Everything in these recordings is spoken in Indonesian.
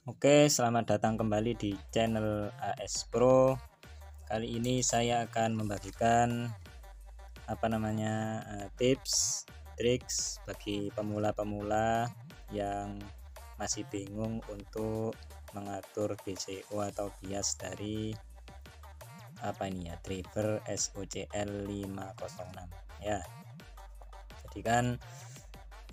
Oke, selamat datang kembali di channel AS Pro. Kali ini saya akan membagikan tips, triks bagi pemula-pemula yang masih bingung untuk mengatur DCO atau bias dari driver SOCL 506 ya. Jadi kan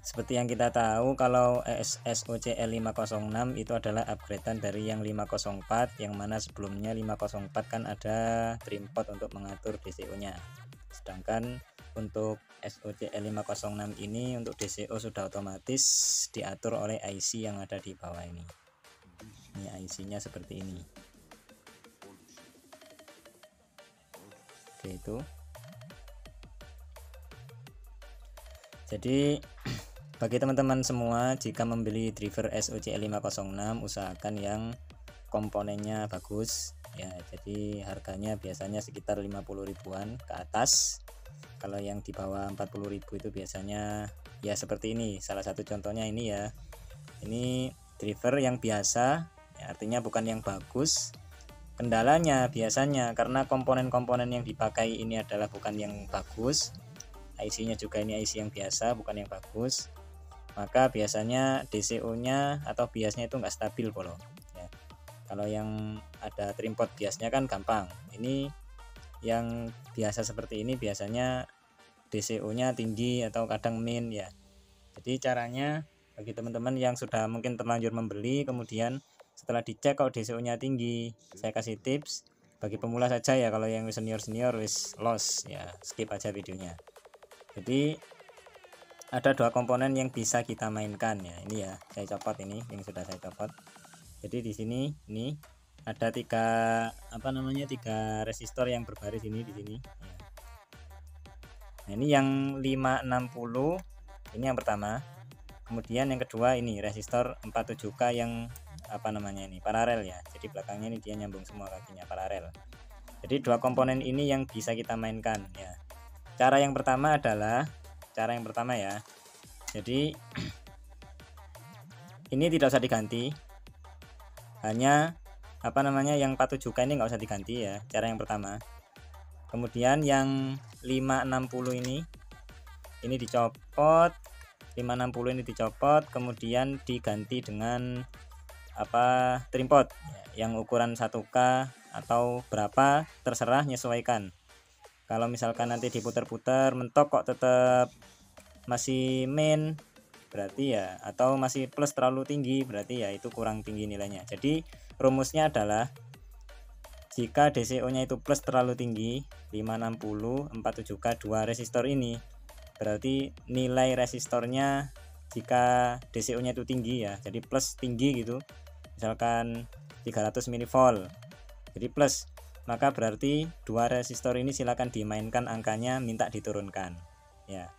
seperti yang kita tahu, kalau SOCL 506 itu adalah upgradean dari yang 504, yang mana sebelumnya 504 kan ada trimpot untuk mengatur DCO nya. Sedangkan untuk SOCL 506 ini untuk DCO sudah otomatis diatur oleh IC yang ada di bawah ini. Ini IC nya seperti ini. Oke, itu jadi bagi teman-teman semua, jika membeli driver SOCL 506 usahakan yang komponennya bagus ya. Jadi harganya biasanya sekitar 50 ribuan ke atas. Kalau yang di bawah 40.000 itu biasanya ya seperti ini. Salah satu contohnya ini ya. Ini driver yang biasa ya, artinya bukan yang bagus. Kendalanya biasanya karena komponen-komponen yang dipakai ini adalah bukan yang bagus, IC nya juga ini IC yang biasa, bukan yang bagus, maka biasanya DCO nya atau biasnya itu enggak stabil polo ya. Kalau yang ada trimpot biasnya kan gampang, ini yang biasa seperti ini biasanya DCO nya tinggi atau kadang min ya. Jadi caranya bagi teman-teman yang sudah mungkin terlanjur membeli, kemudian setelah dicek kok DCO nya tinggi, saya kasih tips bagi pemula saja ya. Kalau yang senior wis loss ya, skip aja videonya. Jadi ada dua komponen yang bisa kita mainkan ya. Ini ya, saya copot ini yang sudah saya copot. Jadi di sini ini ada tiga resistor yang berbaris ini di sini ya. Nah, ini yang 560 ini yang pertama. Kemudian yang kedua ini resistor 47K yang ini paralel ya. Jadi belakangnya ini dia nyambung semua kakinya paralel. Jadi dua komponen ini yang bisa kita mainkan ya. Cara yang pertama ya. Jadi ini tidak usah diganti. Hanya yang 47K ini nggak usah diganti ya. Cara yang pertama. Kemudian yang 560 ini dicopot. 560 ini dicopot, kemudian diganti dengan trimpot yang ukuran 1K atau berapa terserah, nyesuaikan. Kalau misalkan nanti diputar-putar mentok kok tetap masih min, berarti ya, atau masih plus terlalu tinggi, berarti ya itu kurang tinggi nilainya. Jadi rumusnya adalah jika DCO nya itu plus terlalu tinggi 560 47K 2 resistor ini, berarti nilai resistornya jika DCO nya itu tinggi ya, jadi plus tinggi gitu, misalkan 300 mV jadi plus, maka berarti dua resistor ini silakan dimainkan angkanya, minta diturunkan ya.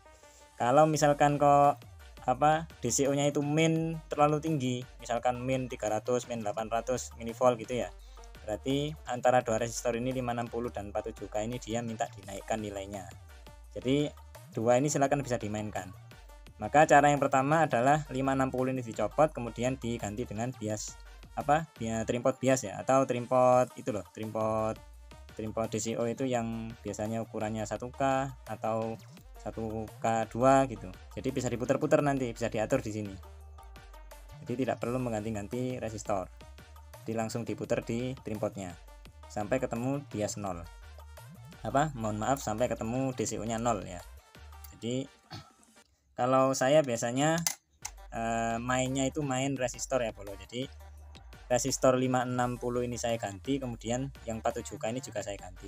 Kalau misalkan kok DCO nya itu min terlalu tinggi, misalkan min 300 min 800 mV gitu ya, berarti antara dua resistor ini 560 dan 47K ini dia minta dinaikkan nilainya. Jadi dua ini silakan bisa dimainkan. Maka cara yang pertama adalah 560 ini dicopot, kemudian diganti dengan bias trimpot bias ya, atau trimpot itu loh, trimpot DCO itu yang biasanya ukurannya 1K atau 1K2 gitu. Jadi bisa diputar-putar, nanti bisa diatur di sini. Jadi tidak perlu mengganti-ganti resistor. Jadi langsung diputar di trimpotnya sampai ketemu bias 0. Sampai ketemu DCO nya 0 ya. Jadi kalau saya biasanya mainnya itu main resistor ya bolo. Jadi resistor 560 ini saya ganti, kemudian yang 47K ini juga saya ganti.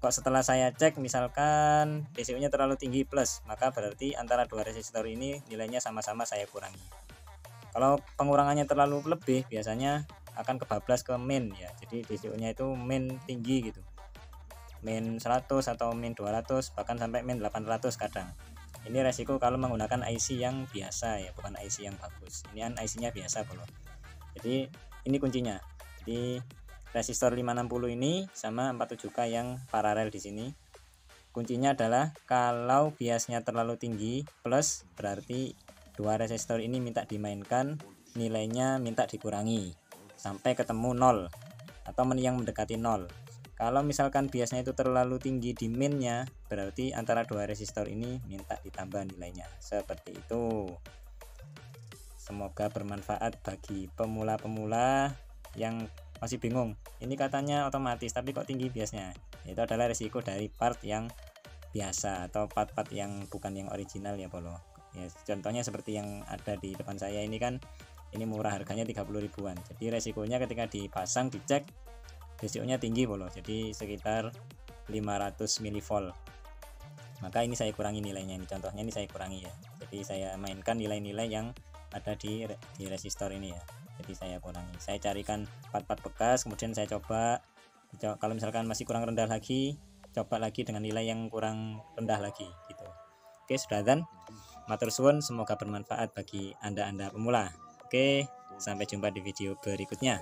Kok setelah saya cek misalkan DCO nya terlalu tinggi plus, maka berarti antara dua resistor ini nilainya sama-sama saya kurangi. Kalau pengurangannya terlalu lebih, biasanya akan kebablas ke min ya. Jadi DCO nya itu min tinggi gitu, min 100 atau min 200, bahkan sampai min 800 kadang. Ini resiko kalau menggunakan IC yang biasa ya, bukan IC yang bagus. Ini kan IC nya biasa bro. Jadi ini kuncinya. Jadi resistor 560 ini sama 47K yang paralel di sini. kuncinya adalah kalau biasnya terlalu tinggi plus, berarti dua resistor ini minta dimainkan, nilainya minta dikurangi sampai ketemu 0 atau yang mendekati 0. Kalau misalkan biasanya itu terlalu tinggi di minnya, berarti antara dua resistor ini minta ditambah nilainya. Seperti itu. Semoga bermanfaat bagi pemula-pemula yang masih bingung. Ini katanya otomatis tapi kok tinggi biasnya. Itu adalah risiko dari part yang biasa atau part-part yang bukan yang original ya Polo. Ya, contohnya seperti yang ada di depan saya ini kan, ini murah, harganya 30 ribuan. Jadi resikonya ketika dipasang dicek resikonya tinggi Polo. Jadi sekitar 500 mV. Maka ini saya kurangi nilainya, ini contohnya ini saya kurangi ya. Jadi saya mainkan nilai-nilai yang ada di resistor ini ya. Jadi saya kurangi, saya carikan part-part bekas, kemudian saya coba. Kalau misalkan masih kurang rendah lagi, coba lagi dengan nilai yang kurang rendah lagi gitu. Oke, sudah dan matur suwun, semoga bermanfaat bagi anda pemula. Oke, sampai jumpa di video berikutnya.